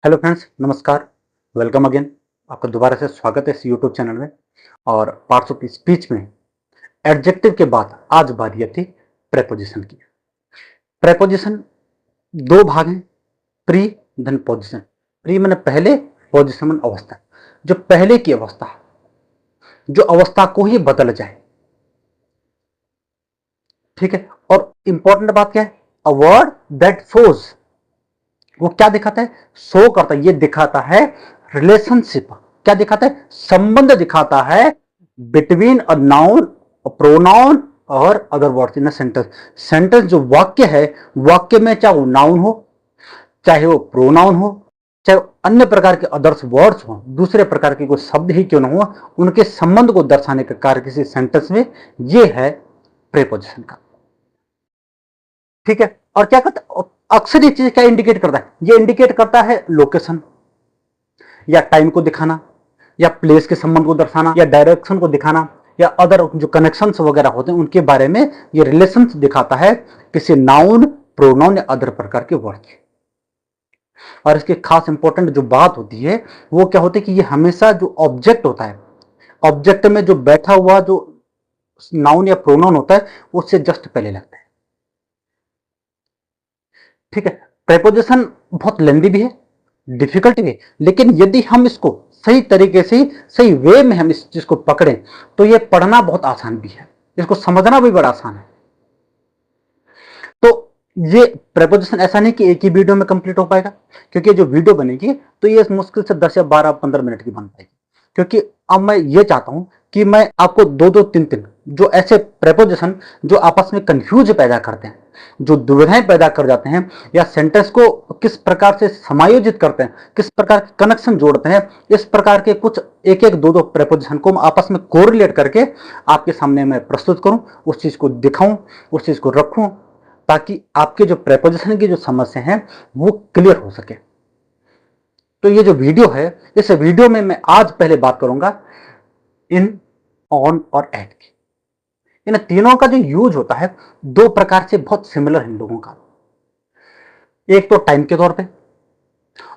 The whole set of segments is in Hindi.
हेलो फ्रेंड्स, नमस्कार। Welcome again. आपका दोबारा से स्वागत है इस यूट्यूब चैनल में। और पार्ट्स ऑफ स्पीच में एडजेक्टिव के बाद आज बारी आती प्रेपोजिशन की। प्रेपोजिशन दो भाग हैं, प्री धन पोजिशन। प्री मैंने पहले, पोजिशन में अवस्था, जो पहले की अवस्था, जो अवस्था को ही बदल जाए। ठीक है। और इंपॉर्टेंट बात क्या है? अ वर्ड दैट शोज, वो क्या दिखाता है? शो करता है, ये दिखाता है रिलेशनशिप। क्या दिखाता है? संबंध दिखाता है बिटवीन अ नाउन, प्रोनाउन और other words in a sentence. Sentence जो वाक्य है, वाक्य में चाहे वो नाउन हो, चाहे वो प्रोनाउन हो, चाहे वो अन्य प्रकार के अदर्स वर्ड्स हो, दूसरे प्रकार के कोई शब्द ही क्यों ना हो, उनके संबंध को दर्शाने का कार्य किसी सेंटेंस में ये है प्रेपोजिशन का। ठीक है। और क्या करता है? अक्सर ये चीज क्या इंडिकेट करता है? ये इंडिकेट करता है लोकेशन या टाइम को दिखाना, या प्लेस के संबंध को दर्शाना, या डायरेक्शन को दिखाना, या अदर जो कनेक्शंस वगैरह होते हैं उनके बारे में ये रिलेशंस दिखाता है किसी नाउन, प्रोनाउन या अदर प्रकार के वर्ड की। और इसकी खास इंपॉर्टेंट जो बात होती है वो क्या होती है कि ये हमेशा जो ऑब्जेक्ट होता है, ऑब्जेक्ट में जो बैठा हुआ जो नाउन या प्रोनाउन होता है उससे जस्ट पहले लगता है। ठीक है। प्रेपोजिशन बहुत लेंदी भी है, डिफिकल्ट भी है, लेकिन यदि हम इसको सही तरीके से, सही वे में हम इस चीज को पकड़ें तो ये पढ़ना बहुत आसान भी है, इसको समझना भी बड़ा आसान है। तो ये प्रेपोजिशन ऐसा नहीं कि एक ही वीडियो में कंप्लीट हो पाएगा, क्योंकि जो वीडियो बनेगी तो ये मुश्किल से 10 या 12-15 मिनट की बन पाएगी। क्योंकि अब मैं ये चाहता हूं कि मैं आपको दो दो तीन तीन जो ऐसे प्रेपोजिशन जो आपस में कंफ्यूज पैदा करते हैं, जो दुविधाएं पैदा कर जाते हैं, या सेंटेंस को किस प्रकार से समायोजित करते हैं, किस प्रकार के कनेक्शन जोड़ते हैं, इस प्रकार के कुछ एक एक दो दो प्रेपोजिशन को आपस में कोरिलेट करके आपके सामने मैं प्रस्तुत करूं, उस चीज को दिखाऊं, उस चीज को रखूं, ताकि आपके जो प्रेपोजिशन की जो समस्या है वो क्लियर हो सके। तो ये जो वीडियो है, इस वीडियो में मैं आज पहले बात करूंगा इन, ऑन और एट की। इन तीनों का जो यूज होता है दो प्रकार से बहुत सिमिलर है इन लोगों का। एक तो टाइम के तौर पे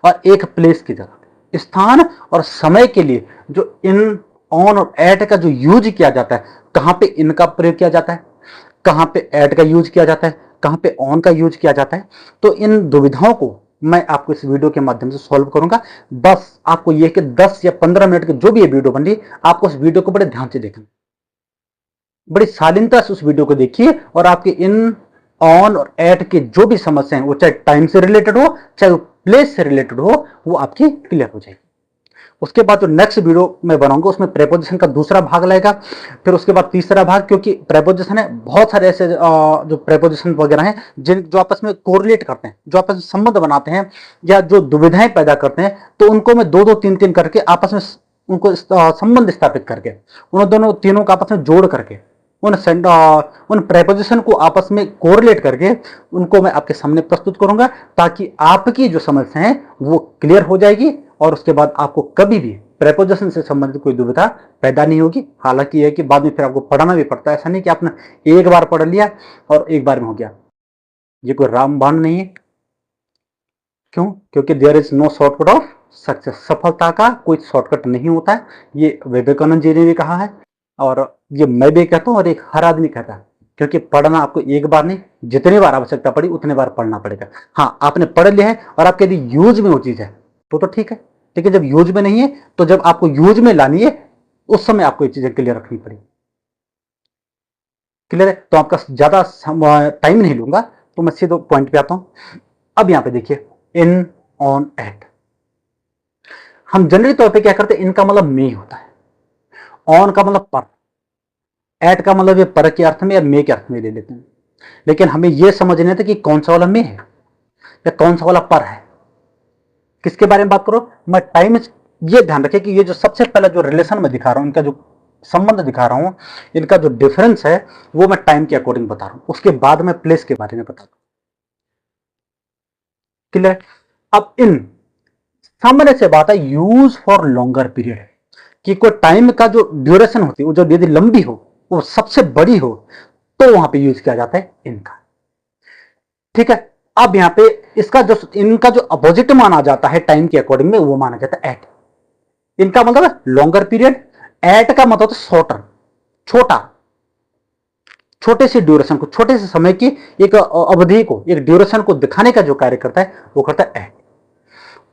और एक प्लेस की जगह पे, स्थान और समय के लिए जो इन, ऑन और एट का जो यूज किया जाता है, कहां पे इनका प्रयोग किया जाता है, कहां पे एट का यूज किया जाता है, कहां पे ऑन का यूज किया जाता है। तो इन दुविधाओं को मैं आपको इस वीडियो के माध्यम से सॉल्व करूंगा। बस आपको यह कि 10 या 15 मिनट की जो भी ये वीडियो बन रही, आपको उस वीडियो को बड़े ध्यान से देखना, बड़ी शालीनता से उस वीडियो को देखिए, और आपके इन, ऑन और एट की जो भी समस्या है, वो चाहे टाइम से रिलेटेड हो, चाहे वो प्लेस से रिलेटेड हो, वो आपकी क्लियर हो जाएगी। उसके बाद जो नेक्स्ट वीडियो मैं बनाऊंगा उसमें प्रेपोजिशन का दूसरा भाग लगेगा, फिर उसके बाद तीसरा भाग, क्योंकि प्रेपोजिशन है बहुत सारे ऐसे जो प्रेपोजिशन वगैरह हैं जिन जो आपस में कोरिलेट करते हैं, जो आपस में संबंध बनाते हैं, या जो दुविधाएं पैदा करते हैं, तो उनको मैं दो दो तीन तीन करके आपस में उनको संबंध स्थापित करके, उन दोनों तीनों को आपस में जोड़ करके, उन प्रेपोजिशन को आपस में कोरिलेट करके उनको मैं आपके सामने प्रस्तुत करूंगा, ताकि आपकी जो समस्या है वो क्लियर हो जाएगी, और उसके बाद आपको कभी भी प्रेपोजिशन से संबंधित कोई दुविधा पैदा नहीं होगी। हालांकि यह कि बाद में फिर आपको पढ़ना भी पड़ता है, ऐसा नहीं कि आपने एक बार पढ़ लिया और एक बार में हो गया। ये कोई रामबाण नहीं है। क्यों? क्योंकि there is no shortcut of success. सफलता का कोई शॉर्टकट नहीं होता है, ये विवेकानंद जी ने भी कहा है, और ये मैं भी कहता हूं, और एक हर आदमी कहता है। क्योंकि पढ़ना आपको एक बार नहीं, जितनी बार आवश्यकता पड़ी उतने बार पढ़ना पड़ेगा। हाँ, आपने पढ़ लिया है और आपके यदि यूज में वो चीज है तो ठीक है, लेकिन जब यूज में नहीं है, तो जब आपको यूज में लानी है उस समय आपको ये चीजें क्लियर रखनी पड़ेगी। क्लियर है? तो आपका ज्यादा टाइम नहीं लूंगा, तो मैं सीधे पॉइंट पे आता हूं। अब यहां पे देखिए, इन, ऑन, एट। हम जनरली तौर पे क्या करते हैं, इनका मतलब मे होता है, ऑन का मतलब पर, एट का मतलब ये पर के अर्थ में या मे के अर्थ में ले लेते हैं। लेकिन हमें यह समझना था कि कौन सा वाला मे है या कौन सा वाला पर है। किसके बारे में बात करो? मैं टाइम, ये ध्यान रखें कि ये जो सबसे पहला जो रिलेशन में दिखा रहा हूं, इनका जो संबंध दिखा रहा हूं, इनका जो डिफरेंस है वो मैं टाइम के अकॉर्डिंग बता रहा हूं। उसके बाद मैं प्लेस के बारे में बता दूं। क्लियर? अब इन, सामान्य से बात है यूज फॉर लॉन्गर पीरियड, कि कोई टाइम का जो ड्यूरेशन होती है वो जो यदि लंबी हो, वो सबसे बड़ी हो, तो वहां पे यूज किया जाता है इनका। ठीक है। अब यहाँ पे इसका जो इनका जो अपोजिट माना जाता है टाइम के अकॉर्डिंग में, वो माना जाता है एट। इनका मतलब है लॉन्गर पीरियड, एट का मतलब है शॉर्टर, छोटा, छोटे से ड्यूरेशन को, छोटे से समय की एक अवधि को, एक ड्यूरेशन को दिखाने का जो कार्य करता है वो करता है at.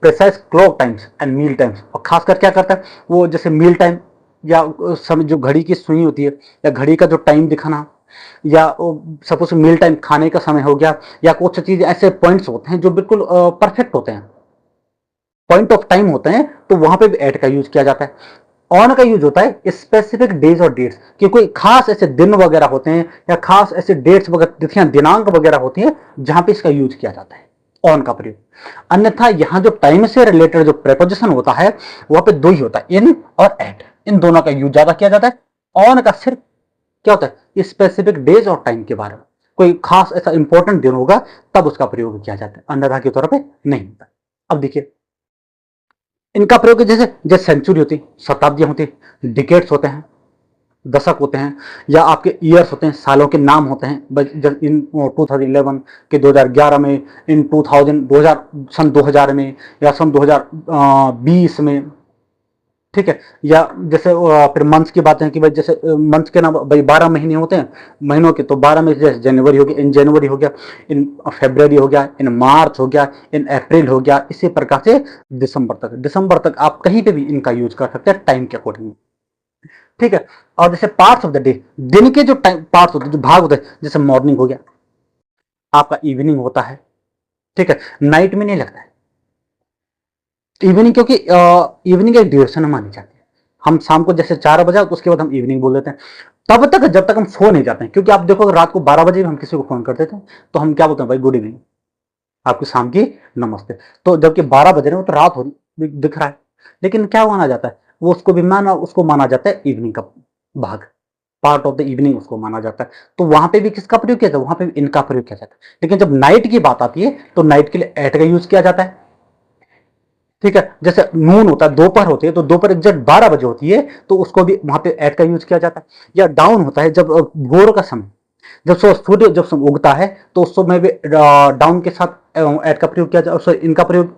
Precise clock times and meal times, और खासकर क्या करता है वो, जैसे मील टाइम या समय जो घड़ी की सुई होती है या घड़ी का जो टाइम दिखाना, या सपोज मील टाइम खाने का समय हो गया, या कुछ चीज ऐसे पॉइंट्स होते हैं जो बिल्कुल परफेक्ट होते हैं, पॉइंट ऑफ टाइम होते हैं, तो वहां पे भी एट का यूज किया जाता है। ऑन का यूज होता है स्पेसिफिक डेज और डेट्स, कि कोई खास ऐसे दिन वगैरह होते हैं या खास ऐसे डेट्स वगैरह, तिथियां, दिनांक वगैरह होती हैं जहां पे इसका यूज किया जाता है ऑन का प्रयोग। अन्यथा यहां जो टाइम से रिलेटेड जो प्रेपोजिशन होता है वहां पे दो ही होता है, इन और एट, इन दोनों का यूज ज्यादा किया जाता है। ऑन का सिर्फ क्या होता है स्पेसिफिक डेज और टाइम के बारे में, कोई खास ऐसा इंपॉर्टेंट दिन होगा तब उसका प्रयोग किया जाता है, अन्यथा के तौर पर नहीं होता। अब देखिए इनका प्रयोग जैसे जैसे सेंचुरी होती, शताब्दियां होती, डिकेट्स होते हैं, दशक होते हैं, या आपके ईयर्स होते हैं, सालों के नाम होते हैं। इन 2011 के 2011 में, इन 2000 सन 2000 में, या सन 2020 में, ठीक है। या जैसे फिर मंथ्स की बात है कि भाई जैसे मंथ के नाम भाई 12 महीने होते हैं महीनों के, तो 12 में जैसे जनवरी हो गया, इन जनवरी हो गया, इन फरवरी हो गया, इन मार्च हो गया, इन अप्रैल हो गया, इसी प्रकार से दिसंबर तक आप कहीं पे भी इनका यूज कर सकते हैं टाइम के अकॉर्डिंग, ठीक है। और जैसे पार्ट्स ऑफ द डे, दिन के जो टाइम पार्ट्स होते हैं, जो भाग होते हैं, जैसे मॉर्निंग हो गया, आपका इवनिंग होता है, ठीक है, नाइट में नहीं लगता है इवनिंग, क्योंकि इवनिंग एक ड्यूरेशन मानी जाती है। हम शाम को जैसे 4 बजे तो उसके बाद हम इवनिंग बोल देते हैं, तब तक जब तक हम सो नहीं जाते हैं। क्योंकि आप देखो रात को 12 बजे भी हम किसी को फोन करते थे तो हम क्या बोलते हैं, भाई गुड इवनिंग, आपकी शाम की नमस्ते। तो जबकि 12 बज रहे हो तो रात हो दिख रहा है, लेकिन क्या माना जाता है वो, उसको माना जाता है इवनिंग का भाग, पार्ट ऑफ द इवनिंग उसको माना जाता है। तो वहां पे भी किसका प्रयोग किया जाता है, वहां पे भी इनका प्रयोग किया जाता है। लेकिन जब नाइट की बात आती है तो नाइट के लिए एट का यूज किया जाता है, ठीक है। जैसे नून होता है, दोपहर होती है, तो दोपहर एग्जैक्ट 12 बजे होती है तो उसको भी वहां पे एट का यूज किया जाता है। या डाउन होता है, जब भोर का समय, जब सूर्य जब उगता है तो उस समय भी डाउन के साथ एट का प्रयोग किया जाता है, इनका प्रयोग,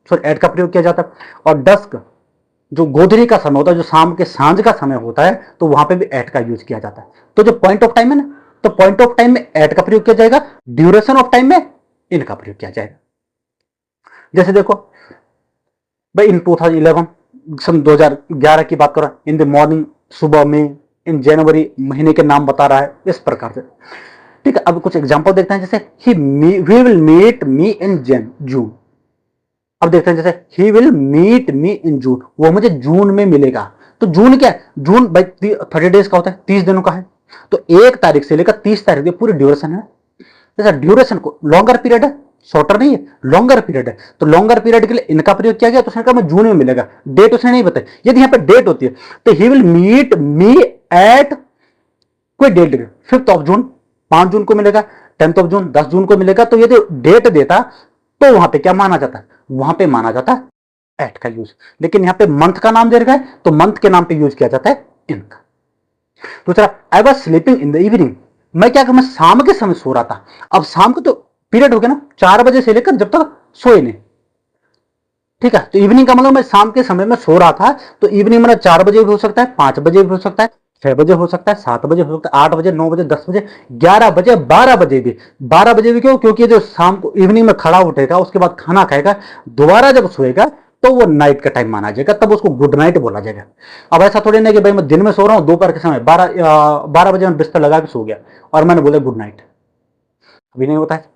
सॉरी एट का प्रयोग किया जाता है। और डस्क, जो गोधरी का समय होता है, जो शाम के सांझ का समय होता है, तो वहां पे भी एट का यूज किया जाता है। तो जो पॉइंट ऑफ टाइम है ना, तो पॉइंट ऑफ टाइम में एट का प्रयोग किया जाएगा, ड्यूरेशन ऑफ टाइम में इनका प्रयोग किया जाएगा। जैसे देखो भाई इन 2011 सन 2011 की बात कर रहा है, इन द मॉर्निंग, सुबह में, इन जनवरी महीने के नाम बता रहा है, इस प्रकार से, ठीक है। अब कुछ एग्जांपल देखते हैं, जैसे वी विल मीट मी इन जून। अब देखते हैं जैसे ही विल मीट मी इन जून, वो मुझे जून में मिलेगा। तो जून क्या है, जून भाई 30 डेज का होता है, 30 दिनों का है। तो 1 तारीख से लेकर 30 तारीख तक पूरी ड्यूरेशन है। जैसा ड्यूरेशन को लॉन्गर पीरियड है, शॉर्टर नहीं है, लॉन्गर पीरियड है, तो लॉन्गर पीरियड के लिए इनका प्रयोग किया गया। तो उसने कहा मैं जून में मिलेगा, डेट उसने नहीं बताई। यदि यहाँ पे डेट होती है तो he will meet me at कोई डेट, 5th ऑफ जून, 5 जून को मिलेगा, 10th ऑफ जून, 10 जून को मिलेगा। तो यदि डेट देता तो वहां पे क्या माना जाता है, वहां पे माना जाता है एट का यूज। लेकिन यहाँ पे मंथ का नाम दे रखा है तो मंथ के नाम पे यूज किया जाता है इनका। दूसरा, I was sleeping in the evening, मैं क्या मैं शाम के समय सो रहा था। अब शाम को तो पीरियड हो गया ना, 4 बजे से लेकर जब तक सोए नहीं, ठीक है। तो इवनिंग का मतलब मैं शाम के समय में सो रहा था, तो इवनिंग मतलब 4 बजे भी हो सकता है, 5 बजे भी हो सकता है, 6 बजे हो सकता है, 7 बजे हो सकता है, 8 बजे, 9 बजे, 10 बजे, 11 बजे, 12 बजे भी। 12 बजे भी क्यों, क्योंकि जो शाम को इवनिंग में खड़ा उठेगा, उसके बाद खाना खाएगा, दोबारा जब सोएगा तो वो नाइट का टाइम माना जाएगा, तब उसको गुड नाइट बोला जाएगा। अब ऐसा थोड़ी ना कि भाई मैं दिन में सो रहा हूँ, दोपहर के समय 12 बजे मैं बिस्तर लगा के सो गया और मैंने बोला गुड नाइट, अभी नहीं होता है।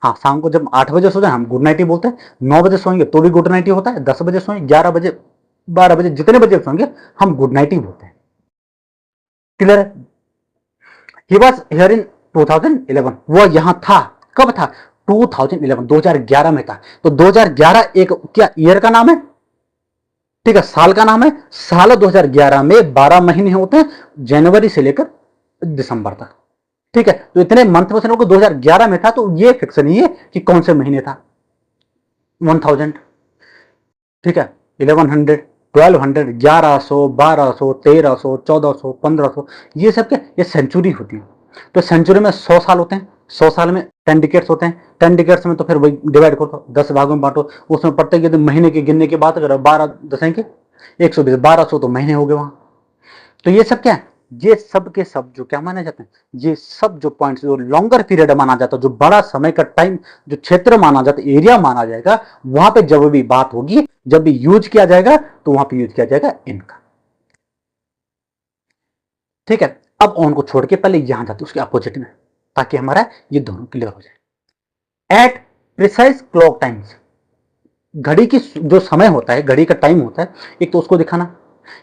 हाँ, शाम को जब 8 बजे सो जाए हम गुड नाइट ही बोलते हैं, 9 बजे सोएंगे तो भी गुड नाइट ही होता है, 10 बजे सोएंगे, 11 बजे, 12 बजे, जितने बजे सोएंगे हम गुड नाइट ही बोलते हैं। क्लियर है। ही वॉज हियर इन 2011, वो यहां था, कब था, 2011 में था। तो 2011 एक क्या ईयर का नाम है, ठीक है, साल का नाम है। साल 2011 में 12 महीने होते हैं, जनवरी से लेकर दिसंबर तक, ठीक है। तो इतने मंथ में से 2011 में था, तो ये फिक्स नहीं है कि कौन से महीने था। 1000, ठीक है, 1100, 1200, 1100, 1200, 1300, 1400, 1500, ये सब क्या, ये सेंचुरी होती है। तो सेंचुरी में 100 साल होते हैं, 100 साल में 10 डिकेट्स होते हैं, 10 डिकेट्स में तो फिर वही डिवाइड करो, 10 भागों में बांटो, उसमें प्रत्येक यदि महीने के गिनने की बात करो, 12 दसें के 120, 1200 तो महीने हो गए वहां। तो ये सब क्या है, ये सब के सब जो क्या माने जाते हैं, ये सब जो पॉइंट्स जो लॉन्गर पीरियड माना जाता है, जो बड़ा समय का टाइम, जो क्षेत्र माना जाता है, एरिया माना जाएगा, वहां पे जब भी बात होगी, जब भी यूज किया जाएगा, तो वहां पे यूज किया जाएगा इनका। ठीक है, अब ऑन को छोड़ के पहले यहां जाते उसके अपोजिट में, ताकि हमारा ये दोनों क्लियर हो जाए। एट प्रिसाइज क्लॉक टाइम्स, घड़ी की जो समय होता है, घड़ी का टाइम होता है, एक तो उसको दिखाना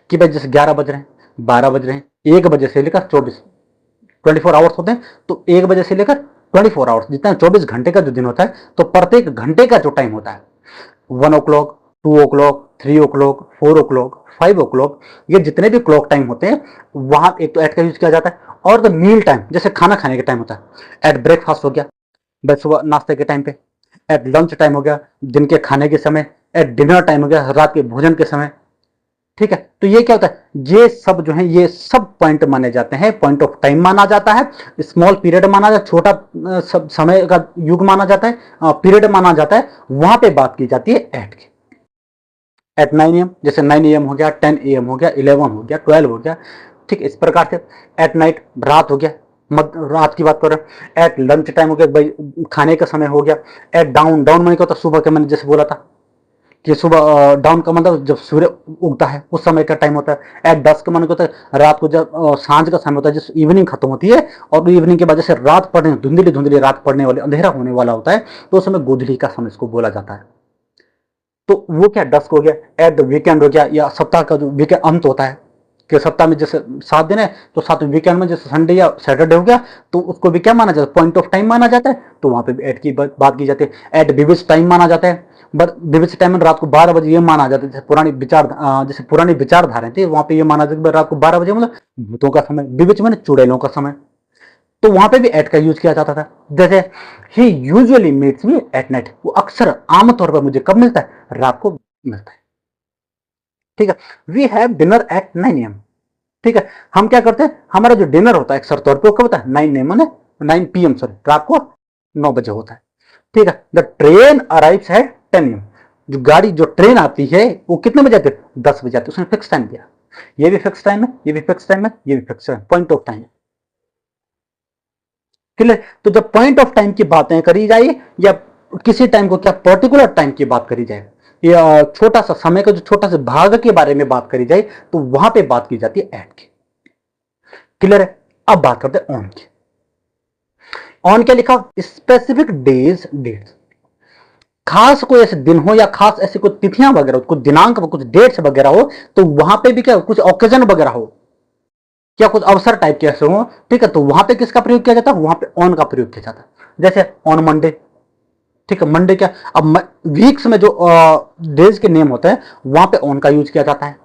कि भाई जैसे 11 बज रहे हैं, 12 बज रहे हैं, 1 बजे से लेकर 24 आवर्स होते हैं, तो 1 बजे से लेकर 24 आवर्स, जितना 24 घंटे का जो दिन होता है, तो प्रत्येक घंटे का जो टाइम होता है, 1 o'clock, 2 o'clock, 3 o'clock, 4 o'clock, 5 o'clock, ये जितने भी क्लॉक टाइम होते हैं, वहां एक तो एट का यूज किया जाता है। और द मील टाइम, जैसे खाना खाने का टाइम होता है, एट ब्रेकफास्ट हो गया, भाई सुबह नाश्ते के टाइम पे, एट लंच टाइम हो गया, दिन के खाने के समय, एट डिनर टाइम हो गया, रात के भोजन के समय। ठीक है, तो ये क्या होता है, ये सब जो है, ये सब पॉइंट माने जाते हैं, पॉइंट ऑफ टाइम माना जाता है, स्मॉल पीरियड माना जाता है, छोटा सब समय का युग माना जाता है, पीरियड माना जाता है, वहां पे बात की जाती है एट की। एट 9 AM, जैसे 9 AM हो गया, 10 AM हो गया, 11 हो गया, 12 हो गया। ठीक, इस प्रकार से। एट नाइट, रात हो गया, रात की बात कर रहे हैं। एट लंच टाइम हो गया, भाई खाने का समय हो गया। एट डाउन, डाउन मैंने क्या होता, सुबह के, मैंने जैसे बोला था कि सुबह, डाउन का मतलब जब सूर्य उगता है उस समय का टाइम होता है। एट डस्क का मतलब होता है रात को, जब सांझ का समय होता है, जिस इवनिंग खत्म होती है, और इवनिंग के बाद जैसे रात पड़ने, धुंधली धुंधली रात पड़ने वाली, अंधेरा होने वाला होता है, तो उस समय गोधूली का समय इसको बोला जाता है। तो वो क्या, डस्क हो गया। एट द वीकेंड हो गया, या सप्ताह का जो वीकेंड अंत होता है, कि सप्ताह में जैसे 7 दिन है, तो 7वें वीकेंड में जैसे संडे या सैटरडे हो गया, तो उसको भी क्या माना जाता है, पॉइंट ऑफ टाइम माना जाता है, तो वहां पे एट की बात की जाती है। एट विविच टाइम माना जाता है, बट विविच टाइम में रात को 12 बजे ये माना जाता है, जैसे पुरानी विचारधाराएं थी, वहां पे ये माना जाता है रात को 12 बजे मतलब भूतों का समय, विविच मैंने चुड़ैलों का समय, तो वहां पे भी एट का यूज किया जाता था। जैसे ही usually meets me at night, वो अक्सर आमतौर पर मुझे कब मिलता है, रात को मिलता है। ठीक है, we have dinner at 9 AM। ठीक है, हम क्या करते हैं, हमारा जो डिनर होता है अक्सर तौर पे वो कब होता है, 9 AM, 9 PM, सॉरी, रात को 9 बजे होता है। ठीक है, the train arrives eight 10 AM। जो गाड़ी, जो ट्रेन आती है, वो कितने बजे आती है, 10 बजे आती है। उसने फिक्स टाइम दिया, ये भी फिक्स टाइम है, ये भी फिक्स टाइम है, ये भी fix time, point of time है। क्लियर, तो जब पॉइंट ऑफ टाइम की बातें करी जाए, या किसी टाइम को क्या पर्टिकुलर टाइम की बात करी जाए, या छोटा सा समय का जो छोटा सा भाग के बारे में बात करी जाए, तो वहां पे बात की जाती है एट की। क्लियर है, अब बात करते हैं ऑन की। ऑन क्या लिखा, स्पेसिफिक डेज डेट्स, खास कोई ऐसे दिन हो, या खास ऐसी कोई तिथियां वगैरह, कुछ दिनांक, कुछ डेट्स वगैरह हो, तो वहां पे भी क्या, कुछ ओकेजन वगैरह हो, क्या कुछ अवसर टाइप के ऐसे हो, ठीक है, तो वहां पे किसका प्रयोग किया जाता है, वहां पे ऑन का प्रयोग किया जाता है। जैसे ऑन मंडे, ठीक है, मंडे क्या, अब वीक्स में जो डेज के नेम होते हैं, वहां पे ऑन का यूज किया जाता है,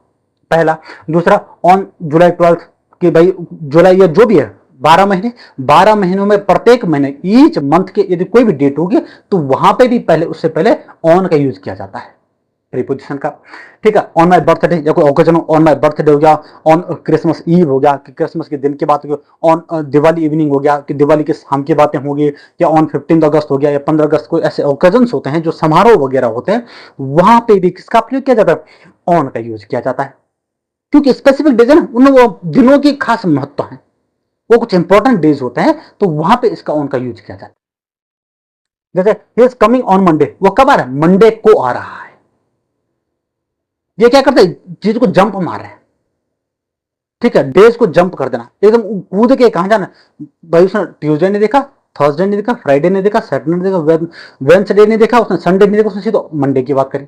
पहला। दूसरा, ऑन जुलाई 12 कि भाई जुलाई या जो भी है, 12 महीने, 12 महीनों में प्रत्येक महीने, ईच मंथ के यदि कोई भी डेट होगी, तो वहां पे भी पहले, उससे पहले ऑन का यूज किया जाता है, प्रीपोजिशन का। ठीक है, ऑन माई बर्थडे, या कोई ओकेजन, ऑन माई बर्थडे हो गया, ऑन क्रिसमस ईव हो गया, कि क्रिसमस के दिन की बात हो गई, ऑन दिवाली इवनिंग हो गया, कि दिवाली के शाम की बातें होगी, या ऑन 15 अगस्त हो गया, या 15 अगस्त, कोई ऐसे ओकेजन होते हैं जो समारोह वगैरह होते हैं, वहां पे भी किसका प्रयोग किया जाता है, ऑन का यूज किया जाता है। क्योंकि स्पेसिफिक डेज है ना, उन वो दिनों की खास महत्व है, वो कुछ इंपॉर्टेंट डेज होते हैं, तो वहां पे इसका ऑन का यूज किया जाता है। जैसे he is coming on Monday, वो कब आ रहा है, मंडे को आ रहा है। ये क्या करते हैं, चीज को जंप मार रहे हैं। ठीक है, डेज को जंप कर देना, एकदम कूद के कहां जाना, भाई उसने ट्यूसडे नहीं देखा, थर्सडे नहीं देखा, फ्राइडे नहीं देखा, सैटरडे नहीं देखा, वेंसडे नहीं देखा, उसने संडे नहीं देखा, उसने सीधा मंडे की बात करी,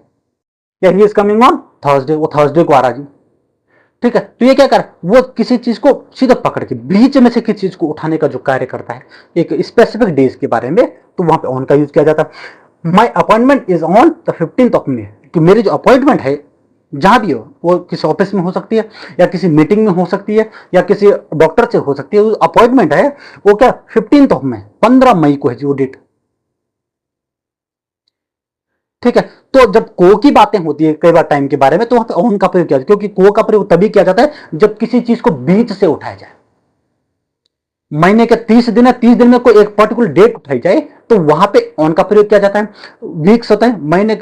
या he is coming on Thursday, वो थर्सडे को आ रहा जी। ठीक है, तो ये क्या कर, वो किसी चीज को सीधा पकड़ के बीच में से किसी चीज को उठाने का जो कार्य करता है, एक स्पेसिफिक डेज के बारे में, तो वहां पे ऑन का यूज किया जाता है। My appointment is on the 15th May, कि मेरी जो अपॉइंटमेंट है, जहां भी हो, वो किसी ऑफिस में हो सकती है, या किसी मीटिंग में हो सकती है, या किसी डॉक्टर से हो सकती है, वो अपॉइंटमेंट है, वो क्या 15th मे, 15 मई को है जी वो डेट। ठीक है, तो जब को की बातें होती है कई बार टाइम के बारे में, तो वहां पे ऑन का प्रयोग किया जाता है, क्योंकि को का प्रयोग तभी किया जाता है जब किसी चीज को बीच से उठाया जाए। महीने के 30 दिन है, 30 दिन में कोई एक पर्टिकुलर डेट उठाई जाए तो वहां पे ऑन का प्रयोग किया जाता है। वीक्स होते हैं, महीने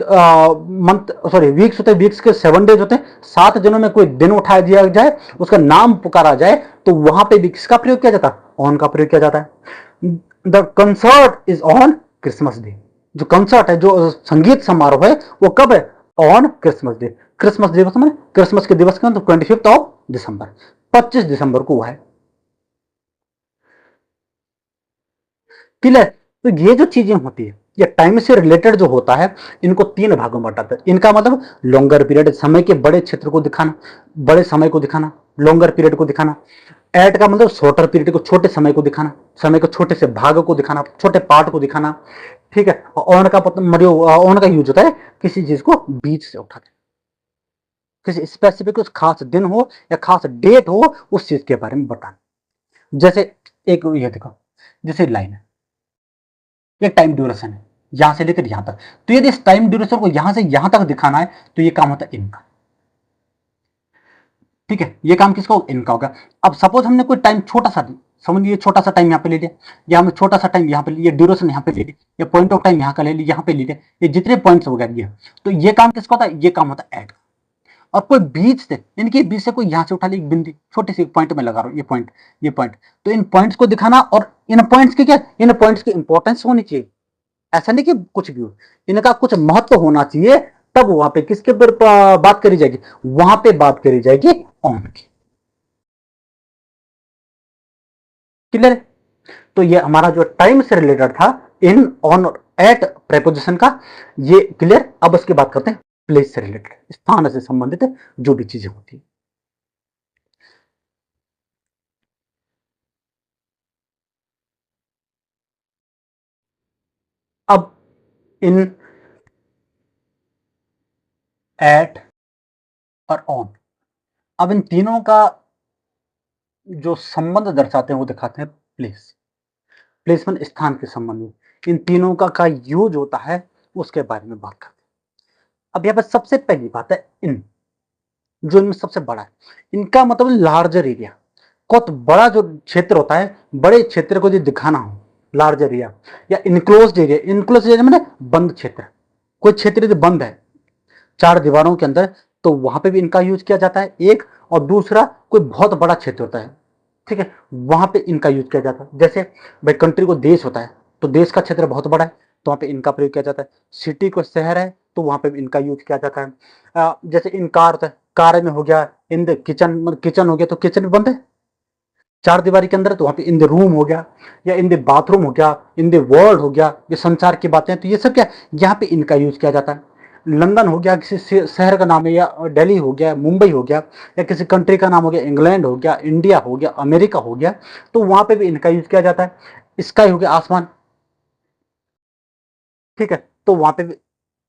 मंथ सॉरी वीक्स होते हैं, वीक्स के 7 डेज होते हैं, 7 दिनों में कोई दिन उठाया दिया जाए, उसका नाम पुकारा जाए तो वहां पे भी किसका प्रयोग किया जाता है? ऑन का प्रयोग किया जाता है। The concert is on Christmas day. जो कंसर्ट है, जो संगीत समारोह है, वो कब है? On Christmas day. क्रिसमस दिवस में, क्रिसमस के दिवस का 25 दिसंबर, 25 दिसंबर को हुआ है। क्लियर? तो ये जो चीजें होती है, ये टाइम से रिलेटेड जो होता है, इनको 3 भागों में बांटा है। इनका मतलब लॉन्गर पीरियड, समय के बड़े क्षेत्र को दिखाना, बड़े समय को दिखाना, लॉन्गर पीरियड को दिखाना। एट का मतलब शॉर्टर पीरियड को, छोटे समय को दिखाना, समय को छोटे से भाग को दिखाना, छोटे पार्ट को दिखाना। ठीक है। ऑन का ऑन का यूज होता है किसी चीज को बीच से उठा के, किसी स्पेसिफिक कुछ खास दिन हो या खास डेट हो, उस चीज के बारे में बताना। जैसे एक ये देखो, जैसे लाइन है, ये टाइम ड्यूरेशन है यहां से लेकर यहां तक। तो यदि इस टाइम ड्यूरेशन को यहां से यहां तक दिखाना है तो ये काम होता है इनका। ठीक है, ये काम किसका? इनका होगा। अब सपोज हमने कोई टाइम छोटा सा, समझ लीजिए छोटा सा टाइम यहाँ पे ले लिया, या हमने छोटा सा टाइम यहाँ पे लिया, ड्यूरेशन यहाँ पे ले लिया, या पॉइंट ऑफ टाइम यहाँ का ले लिया, यहाँ पे ले लिया, ये जितने पॉइंट्स हो गए ये, तो ये काम किसका होता है? ये काम होता है ऐड। और कोई बीच से, इनके बीच से कोई यहाँ से उठा ली एक बिंदी, छोटी सी पॉइंट में लगा रहा हूँ, ये पॉइंट, ये पॉइंट, तो इन पॉइंट्स को दिखाना, और इन पॉइंट्स की क्या, इन पॉइंट्स की इंपॉर्टेंस होनी चाहिए। ऐसा नहीं कि कुछ भी हो, इनका कुछ महत्व होना चाहिए, तब वहां पे किसके ऊपर बात करी जाएगी? वहां पे बात करी जाएगी ऑन की। क्लियर? तो ये हमारा जो टाइम से रिलेटेड था, इन, ऑन और एट प्रेपोजिशन का, ये क्लियर। अब उसकी बात करते हैं प्लेस से रिलेटेड, स्थान से संबंधित जो भी चीजें होती है। अब इन, एट और ऑन, अब इन तीनों का जो संबंध दर्शाते हैं वो दिखाते हैं प्लेस। प्लेसमेंट, स्थान के संबंध में इन तीनों का यूज होता है, उसके बारे में बात करते हैं। अब यहाँ पर सबसे पहली बात है इन, जो इनमें सबसे बड़ा है। इनका मतलब लार्जर एरिया, बहुत बड़ा जो क्षेत्र होता है, बड़े क्षेत्र को जो दिखाना हो, लार्जर एरिया या इनक्लोज्ड एरिया। इनक्लोज्ड एरिया मैंने बंद क्षेत्र, कोई क्षेत्र जो बंद है 4 दीवारों के अंदर, तो वहां पे भी इनका यूज किया जाता है एक। और दूसरा, कोई बहुत बड़ा क्षेत्र होता है, ठीक है, वहां पे इनका यूज किया जाता है। जैसे भाई कंट्री को देश होता है, तो देश का क्षेत्र बहुत बड़ा है, तो वहां पे इनका प्रयोग किया जाता है। सिटी को शहर है, तो वहां पे भी इनका यूज किया जाता है। जैसे इन कार होता है, कार में हो गया, इन द किचन, मतलब किचन हो गया तो किचन भी बंद है 4 दीवारी के अंदर, तो वहां पे इन द रूम हो गया, या इन द बाथरूम हो गया, इन द वर्ल्ड हो गया, ये संसार की बातें हैं, तो ये सब क्या, यहाँ पे इनका यूज किया जाता है। लंदन हो गया, किसी शहर का नाम है, या दिल्ली हो गया, मुंबई हो गया, या किसी कंट्री का नाम हो गया, इंग्लैंड हो गया, इंडिया हो गया, अमेरिका हो गया, तो वहां पे भी इनका यूज किया जाता है। स्काई हो गया, आसमान, ठीक है, तो वहां पे भी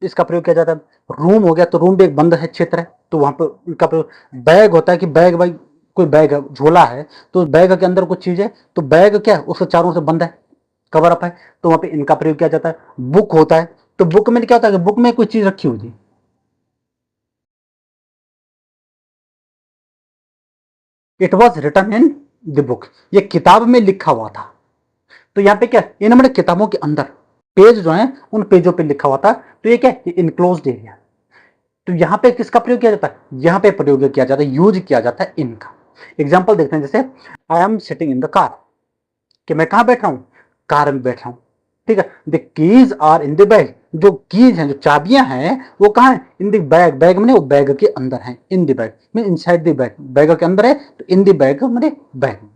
इसका प्रयोग किया जाता है। रूम हो गया, तो रूम भी एक बंद है क्षेत्र है, तो वहां पे इनका प्रयोग। बैग होता है कि बैग, भाई कोई बैग है, झोला है, तो बैग के अंदर कुछ चीज है, तो बैग क्या है, उसके चारों से बंद है, कवर अप है, तो वहां पे इनका प्रयोग किया जाता है। बुक होता है, तो बुक में क्या होता है कि बुक में कोई चीज रखी होती है, it was written in the book, ये किताब में लिखा हुआ था। तो यहाँ पे क्या, इन हमारे किताबों के अंदर पेज जो है, उन पेजों पे लिखा हुआ था, तो ये क्या, ये इनक्लोज्ड एरिया। तो यहां पे किसका प्रयोग किया जाता है? यहां पे प्रयोग किया जाता है, यूज किया जाता है इनका। एग्जाम्पल देखते हैं, जैसे I am sitting in the car, कि मैं कहां बैठ रहा हूं? कार में बैठ रहा हूं, ठीक है। The keys are in the bag, जो कीज हैं, जो चाबियां हैं, वो कहां है? इन द बैग, बैग मैंने वो बैग के अंदर है, इन the bag mean inside the bag, bag के अंदर है, तो इन द बैग मैंने bag.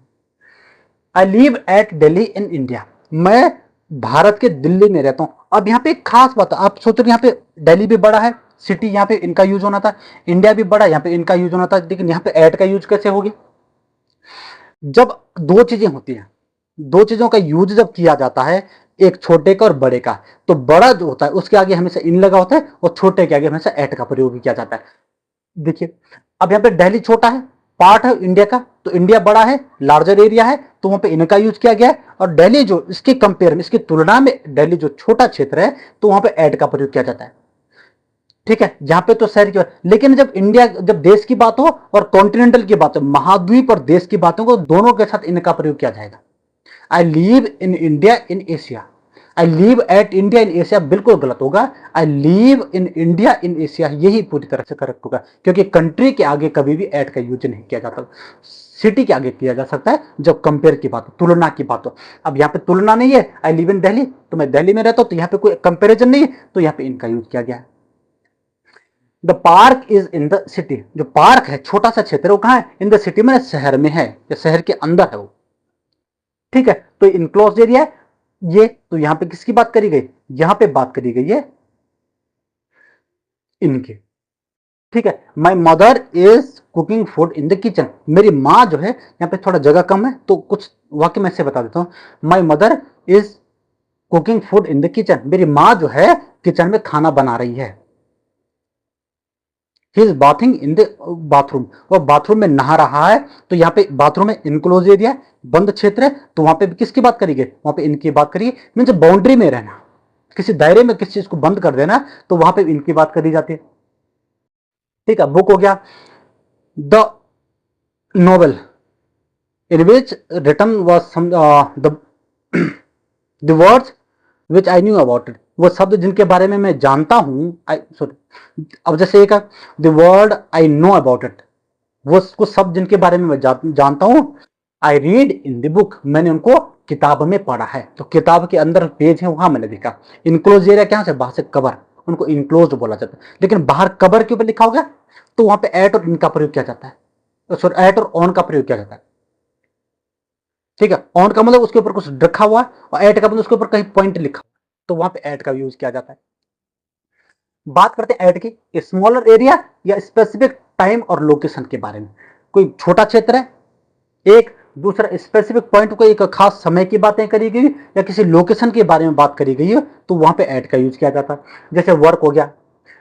I live at Delhi in India, मैं भारत के दिल्ली में रहता हूं। अब यहाँ पे एक खास बात है, आप सोच रहे यहाँ पे दिल्ली भी बड़ा है सिटी, यहाँ पे इनका यूज होना था, इंडिया भी बड़ा, यहाँ पे इनका यूज होना था, लेकिन यहाँ पे एट का यूज कैसे हो गया? जब दो चीजें होती हैं, दो चीजों का यूज जब किया जाता है, एक छोटे का और बड़े का, तो बड़ा जो होता है उसके आगे हमेशा इन लगा होता है, और छोटे के आगे हमेशा एट का प्रयोग किया जाता है। देखिए, अब यहाँ पे दिल्ली छोटा है, पार्ट है इंडिया का, तो इंडिया बड़ा है, लार्जर एरिया है, तो वहां पे इनका यूज किया गया है। और दिल्ली जो इसके कंपेयर में, इसकी तुलना में दिल्ली जो छोटा क्षेत्र है, तो वहां पे एड का प्रयोग किया जाता है। ठीक है, यहां पे तो शहर की बात, लेकिन जब इंडिया, जब देश की बात हो और कॉन्टिनेंटल की बात हो, महाद्वीप और देश की बातों को, दोनों के साथ इनका प्रयोग किया जाएगा। I live in India in Asia. I live at India in Asia बिल्कुल गलत होगा, I live in India in Asia यही पूरी तरह से करेक्ट होगा, क्योंकि कंट्री के आगे कभी भी एट का यूज नहीं किया जाता। सिटी के आगे किया जा सकता है जब कंपेयर की बात हो, तुलना की बात हो। अब यहाँ पे तुलना नहीं है, आई लिव इन दिल्ली, तो मैं दिल्ली में रहता हूं, तो यहाँ पे कोई कंपेरिजन नहीं है, तो यहाँ पे इनका यूज किया गया है। The park is in the city, जो पार्क है छोटा सा क्षेत्र वो कहां है, इन द सिटी में शहर में है या शहर के अंदर है वो, ठीक है। तो इनक्लोज एरिया है ये, तो यहां पे किसकी बात करी गई, यहां पे बात करी गई है इनकी, ठीक है। My mother is cooking food in the kitchen, मेरी माँ जो है, यहाँ पे थोड़ा जगह कम है तो कुछ वाक्य मैं से बता देता हूं। My mother is cooking food in the kitchen, मेरी माँ जो है किचन में खाना बना रही है। He is bathing in the bathroom, वह बाथरूम में नहा रहा है, तो यहाँ पे बाथरूम में इनक्लोज एरिया, बंद क्षेत्र है, तो वहां पे किसकी बात करिए, वहां पे इनकी बात करिए। मीन्स बाउंड्री में रहना, किसी दायरे में किसी चीज को बंद कर देना, तो वहां पे इनकी बात करी जाती है, ठीक है। बुक हो गया the novel in which written was the the words which I knew about it, वो शब्द जिनके बारे में मैं जानता हूं, सॉरी, अब जैसे एक the word I know about it, वो कुछ शब्द जिनके बारे में मैं जानता हूं। I read in the book, मैंने उनको किताब में पढ़ा है, तो किताब के अंदर पेज है वहां मैंने देखा। इनक्लोज एरिया क्या से, बाहर से कवर, उनको इनक्लोज बोला जाता है, लेकिन बाहर कवर के ऊपर लिखा होगा तो वहां पे एट और इनका प्रयोग किया जाता है, सॉरी एट और ऑन का प्रयोग किया जाता है, ठीक है। ऑन का मतलब उसके ऊपर कुछ रखा हुआ, और एट का मतलब उसके ऊपर कहीं पॉइंट लिखा, तो वहां पे एट का यूज किया जाता है। बात करते हैं ऐड की, स्मॉलर एरिया या स्पेसिफिक टाइम और लोकेशन के बारे में। कोई छोटा क्षेत्र है, एक दूसरा स्पेसिफिक पॉइंट को, एक खास समय की बातें करी गई या किसी लोकेशन के बारे में बात करी गई है, तो वहां पे ऐड का यूज किया जाता है। जैसे वर्क हो गया,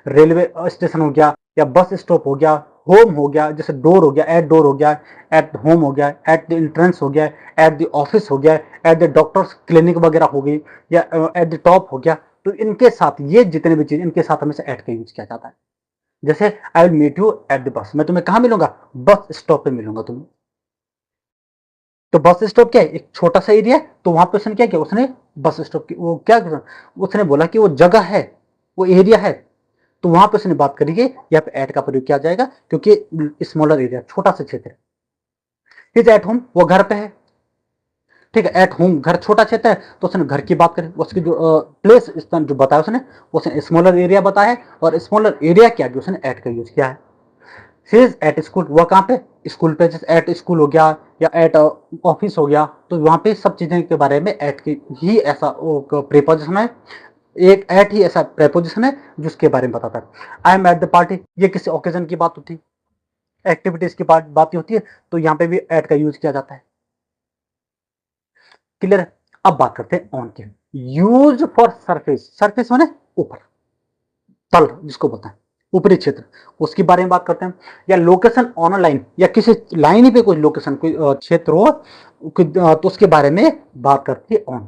रेलवे स्टेशन हो गया, या बस स्टॉप हो गया, होम हो गया, जैसे डोर हो गया, एट डोर हो गया, एट होम हो गया, एट द एंट्रेंस हो गया, एट द ऑफिस हो गया, एट द डॉक्टर्स क्लिनिक वगैरह हो गई, या एट द टॉप हो गया। तो इनके साथ ये जितने भी चीज, इनके साथ हमेशा एट का यूज किया जाता है। जैसे I will meet you at the bus, मैं तुम्हें कहां मिलूंगा, बस स्टॉप पे मिलूंगा तुम्हें। तो बस स्टॉप क्या है, एक छोटा सा एरिया है, तो वहां पे उसने क्या किया, उसने बस स्टॉप की वो क्या, उसने बोला कि वो जगह है, वो एरिया है, तो वहां पे उसने बात करी है, यहाँ पे एट का प्रयोग किया जाएगा, क्योंकि स्मॉलर एरिया, छोटा सा क्षेत्र है। इज एट होम, वो घर पे है, ठीक है। एट होम घर छोटा क्षेत्र है, तो उसने घर की बात करी, उसकी जो प्लेस स्थान जो बताया उसने स्मॉलर एरिया बताया है, और स्मॉलर एरिया के आगे उसने एट का यूज किया है। इज एट स्कूल, वह कहाँ पे, स्कूल पे, जैसे एट स्कूल हो गया या एट ऑफिस हो गया, तो वहां पे सब चीजें के बारे में एट की ही ऐसा प्रीपोजिशन है, एक एट ही ऐसा प्रेपोजिशन है जिसके बारे में बताता है। I am at the party, ये किसी ओकेजन की बात होती है, एक्टिविटीज की बात होती है, तो यहाँ पे भी एट का यूज किया जाता है। क्लियर है। अब बात करते हैं ऑन की, यूज फॉर सरफेस, सरफेस माने ऊपर, तल जिसको बोलते हैं, ऊपरी क्षेत्र, उसके बारे में बात करते हैं। या लोकेशन ऑन लाइन, या किसी लाइन पे कोई लोकेशन, कोई क्षेत्र हो, तो उसके बारे में बात करती है ऑन।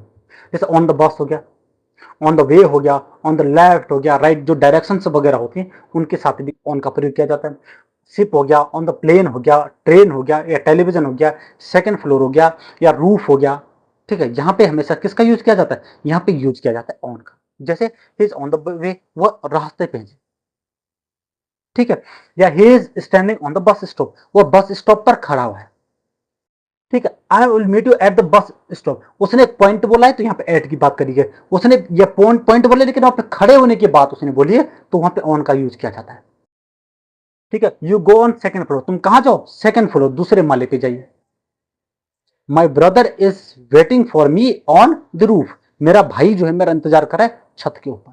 जैसे ऑन द बस हो गया, ऑन द वे हो गया, ऑन द लेफ्ट हो गया, राइट, जो डायरेक्शन वगैरह होती हैं उनके साथ भी ऑन का प्रयोग किया जाता है। शिप हो गया, ऑन द प्लेन हो गया, ट्रेन हो गया, या टेलीविजन हो गया, सेकंड फ्लोर हो गया, या रूफ हो गया, ठीक है। यहाँ पे हमेशा किसका यूज किया जाता है, यहाँ पे यूज किया जाता है ऑन का। जैसे he is on the way, वो रास्ते पे है, ठीक है। या he is standing on the bus stop, वो बस स्टॉप पर खड़ा हुआ है, ठीक है। I will meet you at the bus stop, उसने एक पॉइंट बोला है, तो यहाँ पे एट की बात करी है। उसने ये पॉइंट पॉइंट बोले, लेकिन वहां पे खड़े होने की बात उसने बोली है, तो वहां पे ऑन का यूज किया जाता है, ठीक है। You go on second floor, तुम कहां जाओ, सेकंड फ्लोर, दूसरे माले पे जाइए। My brother is waiting for me on the roof, मेरा भाई जो है मेरा इंतजार कर रहा है छत के ऊपर,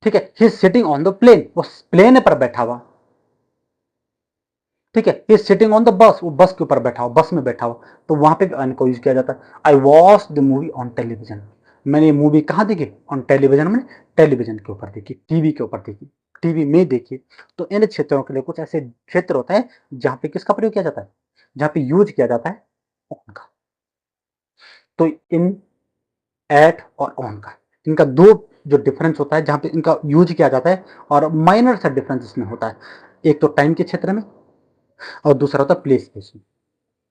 ठीक है। He is sitting on the plane, वो प्लेन पर बैठा हुआ, ठीक है। He is sitting on the bus, वो बस के ऊपर बैठा हुआ, बस में बैठा हुआ, तो वहां पे अन को यूज किया जाता है। I watch the movie on television, मैंने ये मूवी कहाँ देखी, ऑन टेलीविजन, मैंने टेलीविजन के ऊपर देखी, टीवी के ऊपर देखी, टीवी में देखी। तो इन क्षेत्रों के लिए कुछ ऐसे क्षेत्र होता है जहां पे किसका प्रयोग किया जाता है, जहां पे यूज किया जाता है ऑन का। तो इन, एट और ऑन का, इनका दो जो डिफरेंस होता है जहां पे इनका यूज किया जाता है, और माइनर सा डिफरेंस इसमें होता है, एक तो टाइम के क्षेत्र में, और दूसरा होता है प्लेस स्पेस में।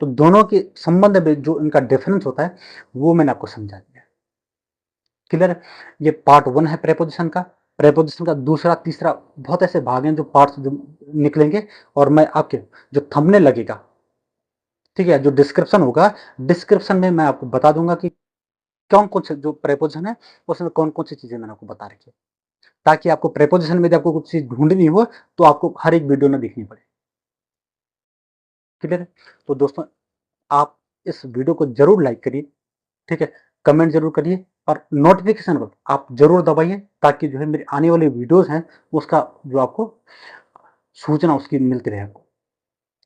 तो दोनों के संबंध में जो इनका डिफरेंस होता है वो मैंने आपको समझा दिया। क्लियर है? ये पार्ट 1 है प्रेपोजिशन का। प्रेपोजिशन का दूसरा तीसरा बहुत ऐसे भाग हैं जो पार्ट्स जो निकलेंगे, और मैं आपके जो थंबनेल लगेगा, ठीक है, जो डिस्क्रिप्शन होगा, डिस्क्रिप्शन में मैं आपको बता दूंगा कि कौन कौन से जो प्रेपोजिशन है उसमें कौन कौन सी चीजें मैंने आपको बता रखी है, ताकि आपको प्रेपोजिशन में यदि आपको कुछ चीज ढूंढनी हो तो आपको हर एक वीडियो में देखनी पड़े। क्लियर है? तो दोस्तों, आप इस वीडियो को जरूर लाइक करिए, ठीक है, कमेंट जरूर करिए, और नोटिफिकेशन को आप जरूर दबाइए, ताकि जो है मेरी आने वाली वीडियोस हैं उसका जो आपको सूचना उसकी मिलती रहे आपको,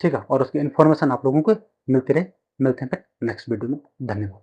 ठीक है, और उसकी इन्फॉर्मेशन आप लोगों को मिलती रहे। मिलते हैं फिर नेक्स्ट वीडियो में। धन्यवाद।